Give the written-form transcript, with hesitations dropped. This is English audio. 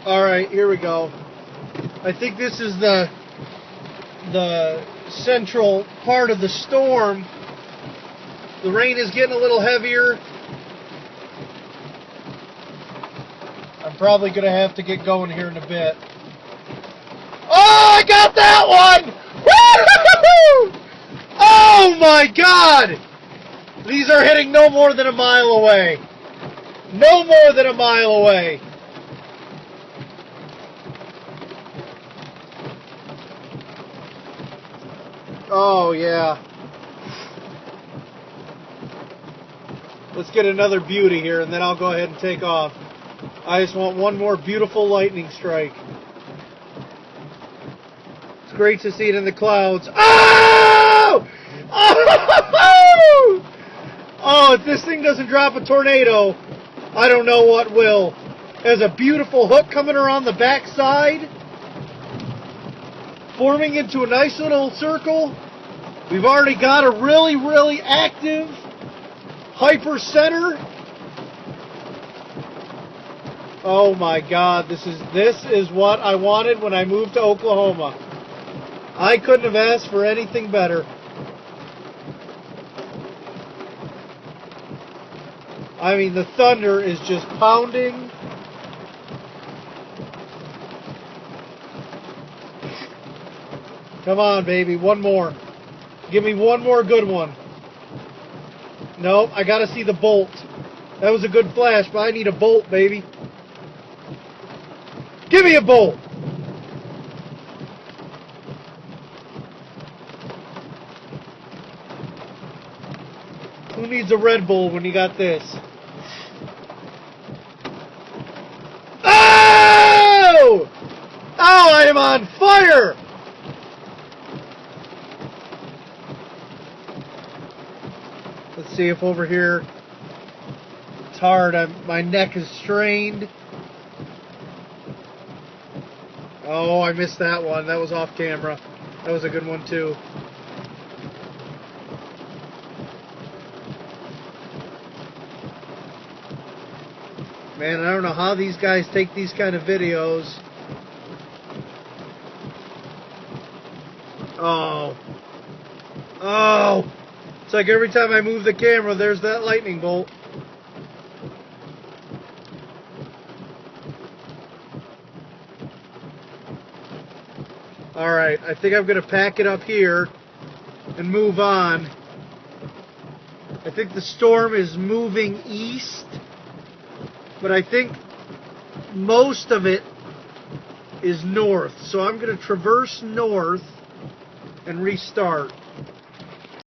Alright, here we go. I think this is the central part of the storm. The rain is getting a little heavier. I'm probably going to have to get going here in a bit. Oh, I got that one! Woo-hoo-hoo-hoo! Oh my God! These are hitting no more than a mile away. No more than a mile away. Oh yeah. Let's get another beauty here and then I'll go ahead and take off. I just want one more beautiful lightning strike. It's great to see it in the clouds. Oh! Oh! Oh, if this thing doesn't drop a tornado, I don't know what will. There's a beautiful hook coming around the backside, forming into a nice little circle. We've already got a really, really active hyper center. Oh my God, this is what I wanted when I moved to Oklahoma. I couldn't have asked for anything better. I mean, the thunder is just pounding. Come on, baby, one more. Give me one more good one. Nope, I gotta see the bolt. That was a good flash, but I need a bolt, baby. Give me a bolt! Who needs a Red Bull when you got this? Oh! Oh, I am on fire! Let's see if over here it's hard. My neck is strained. Oh, I missed that one. That was off camera. That was a good one too. Man, I don't know how these guys take these kind of videos. Oh. Oh. It's like every time I move the camera, there's that lightning bolt. Alright, I think I'm going to pack it up here and move on. I think the storm is moving east, but I think most of it is north. So I'm going to traverse north and restart.